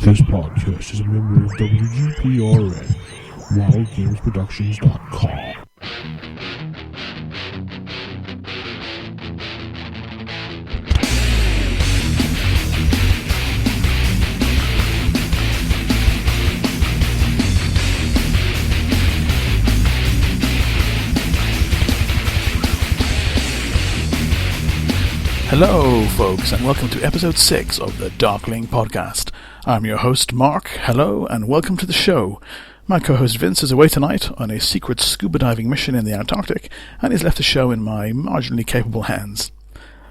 This podcast is a member of WGPRN, WildGamesProductions.com. Hello, folks, and welcome to episode 6 of the Darkling Podcast. I'm your host, Mark. Hello, and welcome to the show. My co-host Vince is away tonight on a secret scuba diving mission in the Antarctic, and he's left the show in my marginally capable hands.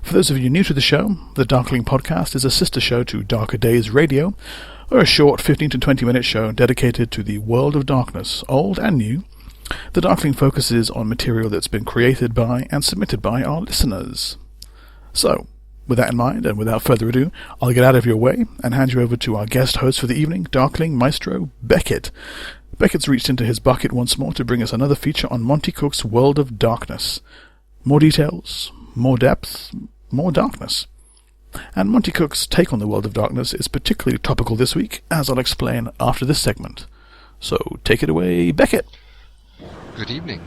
For those of you new to the show, the Darkling Podcast is a sister show to Darker Days Radio, or a short 15 to 20 minute show dedicated to the world of darkness, old and new. The Darkling focuses on material that's been created by and submitted by our listeners. So, with that in mind, and without further ado, I'll get out of your way and hand you over to our guest host for the evening, Darkling Maestro Beckett. Beckett's reached into his bucket once more to bring us another feature on Monty Cook's World of Darkness. More details, more depth, more darkness. And Monty Cook's take on the World of Darkness is particularly topical this week, as I'll explain after this segment. So, take it away, Beckett. Good evening.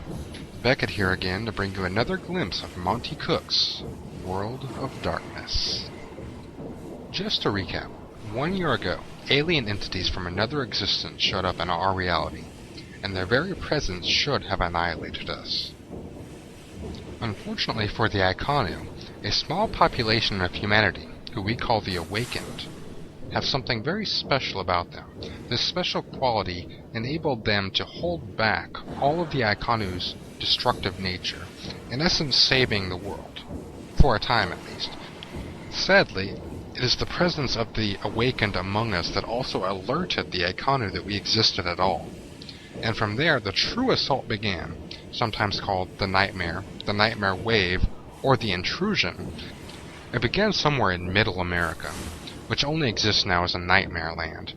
Beckett here again to bring you another glimpse of Monty Cook's World of Darkness. Just to recap, 1 year ago, alien entities from another existence showed up in our reality, and their very presence should have annihilated us. Unfortunately for the Iconu, a small population of humanity, who we call the Awakened, have something very special about them. This special quality enabled them to hold back all of the Ikonu's destructive nature, in essence saving the world. For a time, at least. Sadly, it is the presence of the Awakened among us that also alerted the Iconu that we existed at all. And from there, the true assault began, sometimes called the Nightmare Wave, or the Intrusion. It began somewhere in Middle America, which only exists now as a nightmare land,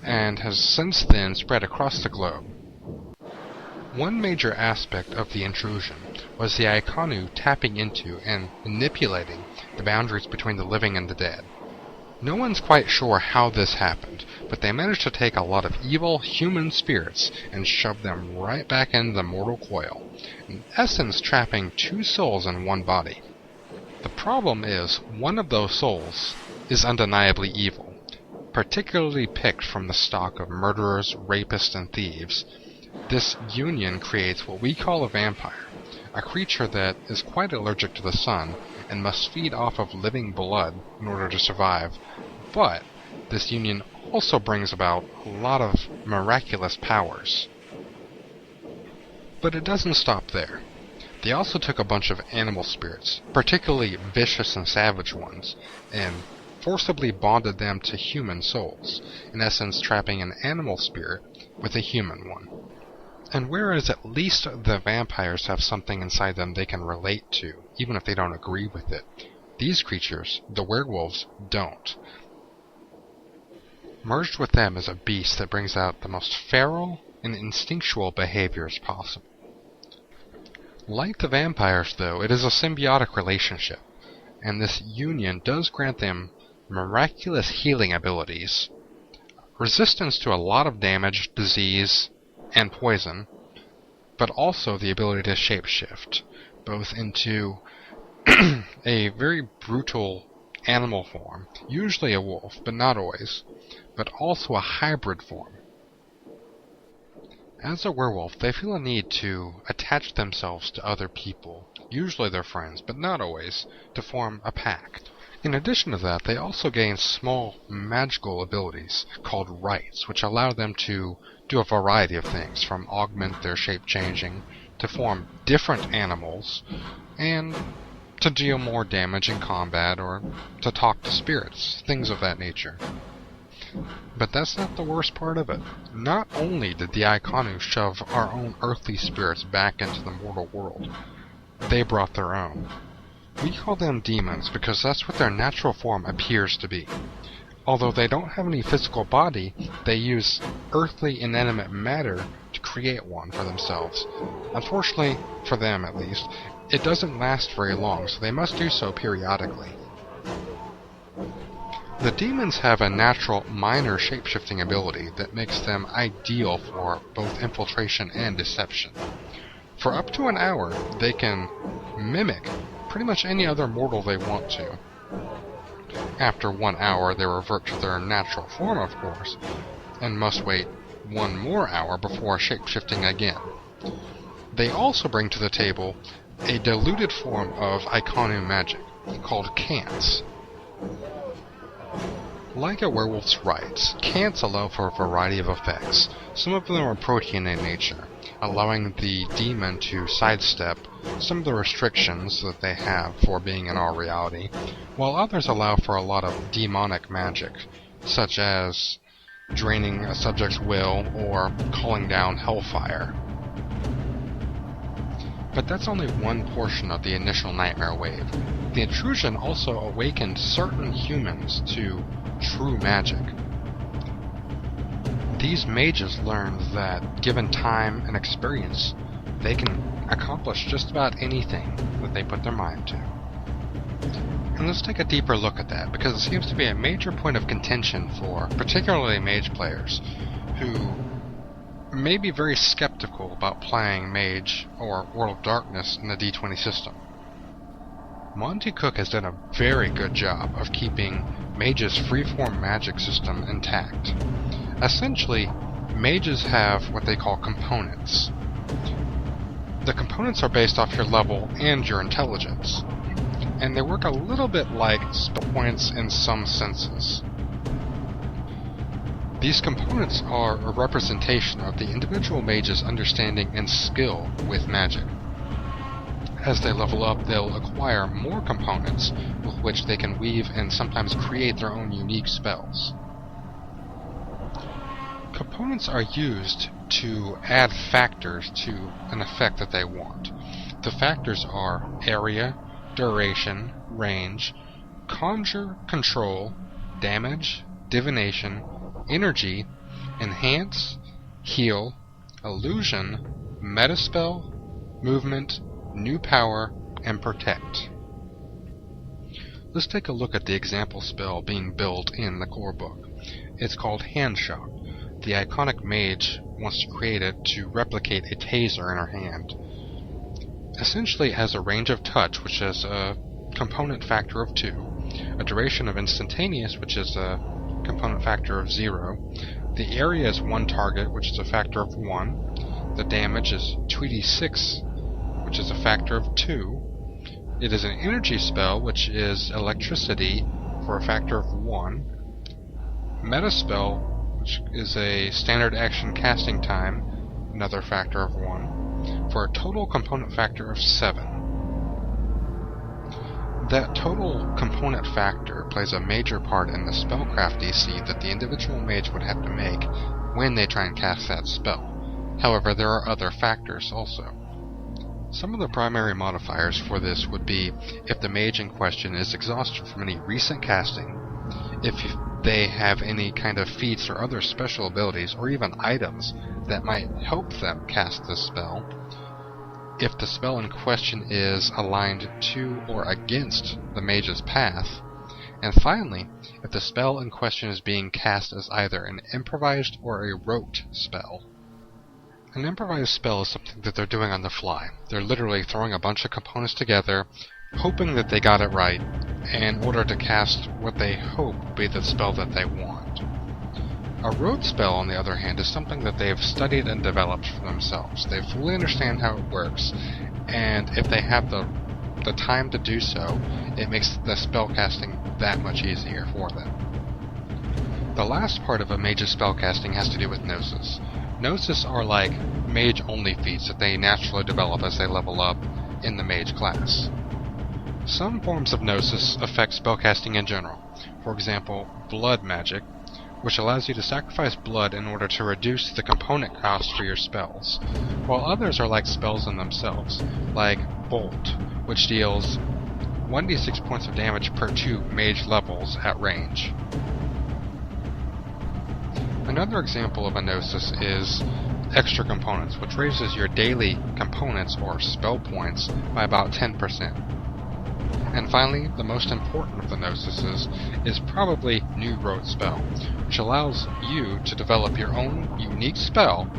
and has since then spread across the globe. One major aspect of the intrusion was the Iconu tapping into and manipulating the boundaries between the living and the dead. No one's quite sure how this happened, but they managed to take a lot of evil human spirits and shove them right back into the mortal coil, in essence trapping two souls in one body. The problem is, one of those souls is undeniably evil, particularly picked from the stock of murderers, rapists, and thieves. This union creates what we call a vampire, a creature that is quite allergic to the sun and must feed off of living blood in order to survive. But this union also brings about a lot of miraculous powers. But it doesn't stop there. They also took a bunch of animal spirits, particularly vicious and savage ones, and forcibly bonded them to human souls, in essence trapping an animal spirit with a human one. And whereas at least the vampires have something inside them they can relate to, even if they don't agree with it, these creatures, the werewolves, don't. Merged with them is a beast that brings out the most feral and instinctual behaviors possible. Like the vampires, though, it is a symbiotic relationship, and this union does grant them miraculous healing abilities, resistance to a lot of damage, disease, and poison, but also the ability to shapeshift, both into a very brutal animal form, usually a wolf, but not always, but also a hybrid form. As a werewolf, they feel a need to attach themselves to other people, usually their friends, but not always, to form a pack. In addition to that, they also gain small magical abilities called rights, which allow them to do a variety of things, from augment their shape-changing, to form different animals, and to deal more damage in combat, or to talk to spirits, things of that nature. But that's not the worst part of it. Not only did the Iconu shove our own earthly spirits back into the mortal world, they brought their own. We call them demons because that's what their natural form appears to be. Although they don't have any physical body, they use earthly inanimate matter to create one for themselves. Unfortunately, for them at least, it doesn't last very long, so they must do so periodically. The demons have a natural minor shape-shifting ability that makes them ideal for both infiltration and deception. For up to an hour, they can mimic pretty much any other mortal they want to. After 1 hour, they revert to their natural form, of course, and must wait 1 more hour before shape-shifting again. They also bring to the table a diluted form of Iconu magic, called cants. Like a werewolf's rites, cants allow for a variety of effects. Some of them are protean in nature, allowing the demon to sidestep some of the restrictions that they have for being in our reality, while others allow for a lot of demonic magic, such as draining a subject's will or calling down hellfire. But that's only one portion of the initial nightmare wave. The intrusion also awakened certain humans to true magic. These mages learned that, given time and experience, they can accomplish just about anything that they put their mind to. And let's take a deeper look at that, because it seems to be a major point of contention for particularly mage players who may be very skeptical about playing Mage or World of Darkness in the D20 system. Monty Cook has done a very good job of keeping Mage's freeform magic system intact. Essentially, mages have what they call components. The components are based off your level and your intelligence, and they work a little bit like spell points in some senses. These components are a representation of the individual mage's understanding and skill with magic. As they level up, they'll acquire more components with which they can weave and sometimes create their own unique spells. Components are used to add factors to an effect that they want. The factors are area, duration, range, conjure, control, damage, divination, energy, enhance, heal, illusion, metaspell, movement, new power, and protect. Let's take a look at the example spell being built in the core book. It's called Handshock. The iconic mage wants to create it to replicate a taser in her hand. Essentially, it has a range of touch, which is a component factor of 2, a duration of instantaneous, which is a component factor of 0, the area is 1 target, which is a factor of 1, the damage is 2d6, which is a factor of 2, it is an energy spell, which is electricity, for a factor of 1, metaspell, which is a standard action casting time, another factor of 1, for a total component factor of 7. That total component factor plays a major part in the spellcraft DC that the individual mage would have to make when they try and cast that spell. However, there are other factors also. Some of the primary modifiers for this would be if the mage in question is exhausted from any recent casting, if they have any kind of feats or other special abilities or even items that might help them cast this spell, if the spell in question is aligned to or against the mage's path, and finally, if the spell in question is being cast as either an improvised or a rote spell. An improvised spell is something that they're doing on the fly. They're literally throwing a bunch of components together, hoping that they got it right, in order to cast what they hope will be the spell that they want. A rote spell, on the other hand, is something that they've studied and developed for themselves. They fully understand how it works, and if they have the time to do so, it makes the spellcasting that much easier for them. The last part of a mage's spellcasting has to do with Gnosis. Gnosis are like mage-only feats that they naturally develop as they level up in the mage class. Some forms of Gnosis affect spellcasting in general. For example, blood magic, which allows you to sacrifice blood in order to reduce the component cost for your spells, while others are like spells in themselves, like Bolt, which deals 1d6 points of damage per 2 mage levels at range. Another example of a Gnosis is extra components, which raises your daily components or spell points by about 10%. And finally, the most important of the Gnosises is probably New Rote Spell, which allows you to develop your own unique spell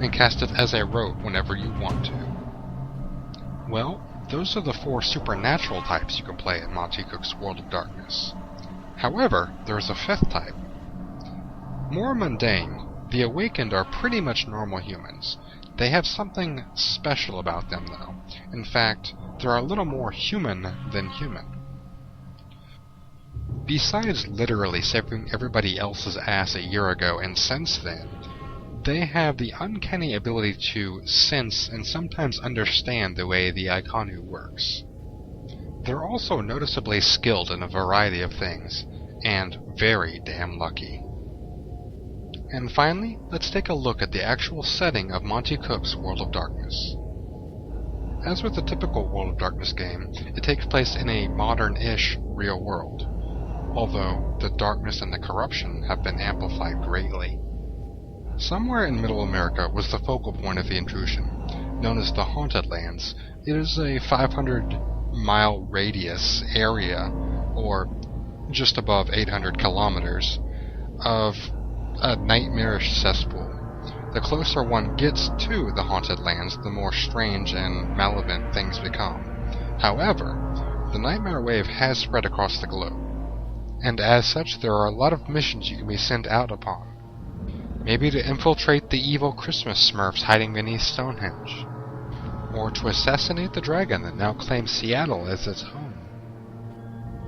and cast it as a rote whenever you want to. Well, those are the 4 supernatural types you can play in Monty Cook's World of Darkness. However, there is a 5th type. More mundane, the Awakened are pretty much normal humans. They have something special about them, though. In fact, they're a little more human than human. Besides literally saving everybody else's ass a year ago and since then, they have the uncanny ability to sense and sometimes understand the way the Aikanu works. They're also noticeably skilled in a variety of things, and very damn lucky. And finally, let's take a look at the actual setting of Monty Cook's World of Darkness. As with the typical World of Darkness game, it takes place in a modern-ish real world, although the darkness and the corruption have been amplified greatly. Somewhere in Middle America was the focal point of the intrusion, known as the Haunted Lands. It is a 500-mile radius area, or just above 800 kilometers, of a nightmarish cesspool. The closer one gets to the Haunted Lands, the more strange and malevolent things become. However, the Nightmare Wave has spread across the globe, and as such there are a lot of missions you can be sent out upon. Maybe to infiltrate the evil Christmas Smurfs hiding beneath Stonehenge, or to assassinate the dragon that now claims Seattle as its home.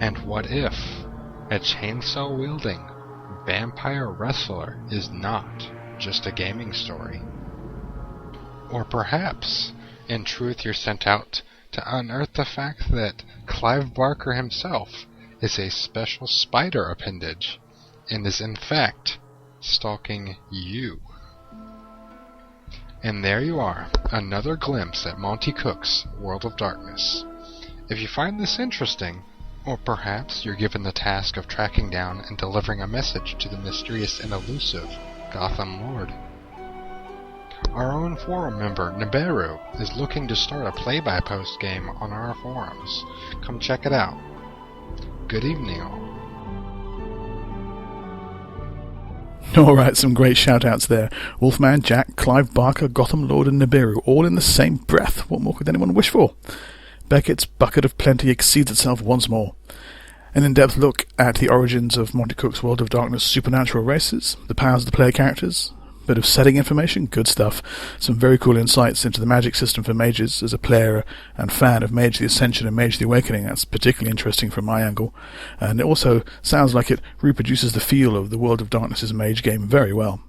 And what if a chainsaw-wielding vampire wrestler is not just a gaming story? Or perhaps, in truth, you're sent out to unearth the fact that Clive Barker himself is a special spider appendage, and is in fact stalking you. And there you are, another glimpse at Monty Cook's World of Darkness. If you find this interesting, or perhaps you're given the task of tracking down and delivering a message to the mysterious and elusive Gotham Lord. Our own forum member, Nibiru, is looking to start a play-by-post game on our forums. Come check it out. Good evening, all. Alright, some great shout-outs there. Wolfman, Jack, Clive Barker, Gotham Lord and Nibiru, all in the same breath. What more could anyone wish for? Beckett's bucket of plenty exceeds itself once more. An in-depth look at the origins of Monty Cook's World of Darkness supernatural races, the powers of the player characters, bit of setting information, good stuff. Some very cool insights into the magic system for mages. As a player and fan of Mage the Ascension and Mage the Awakening, that's particularly interesting from my angle. And it also sounds like it reproduces the feel of the World of Darkness's Mage game very well.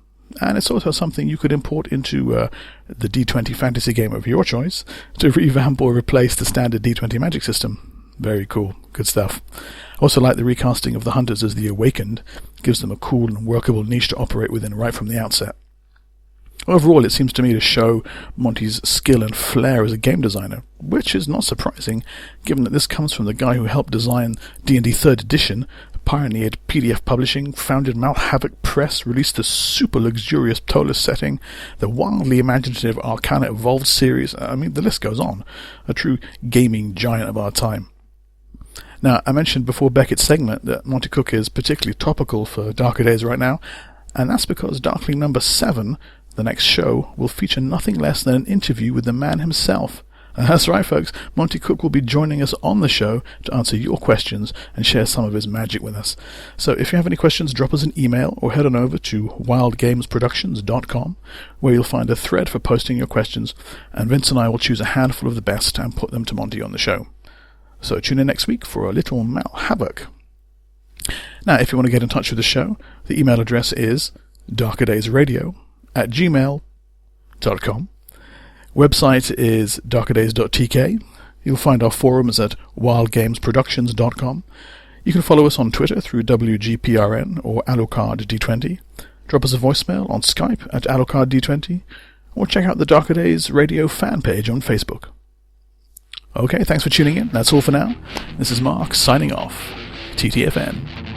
And it's also something you could import into the D20 fantasy game of your choice to revamp or replace the standard D20 magic system. Very cool. Good stuff. I also like the recasting of the Hunters as the Awakened. Gives them a cool and workable niche to operate within right from the outset. Overall, it seems to me to show Monty's skill and flair as a game designer, which is not surprising, given that this comes from the guy who helped design D&D 3rd Edition, pioneered PDF publishing, founded Malhavoc Press, released the super luxurious Ptolus setting, the wildly imaginative Arcana Evolved series. I mean, the list goes on. A true gaming giant of our time. Now, I mentioned before Beckett's segment that Monty Cook is particularly topical for Darker Days right now, and that's because Darkling number 7, the next show, will feature nothing less than an interview with the man himself. And that's right, folks, Monty Cook will be joining us on the show to answer your questions and share some of his magic with us. So if you have any questions, drop us an email or head on over to wildgamesproductions.com, where you'll find a thread for posting your questions, and Vince and I will choose a handful of the best and put them to Monty on the show. So tune in next week for a little Malhavoc. Now, if you want to get in touch with the show, the email address is darkerdaysradio@gmail.com. Website is darkerdays.tk. You'll find our forums at wildgamesproductions.com. You can follow us on Twitter through WGPRN or AlucardD20. Drop us a voicemail on Skype at AlucardD20, or check out the Darker Days Radio fan page on Facebook. Okay, thanks for tuning in. That's all for now. This is Mark signing off. TTFN.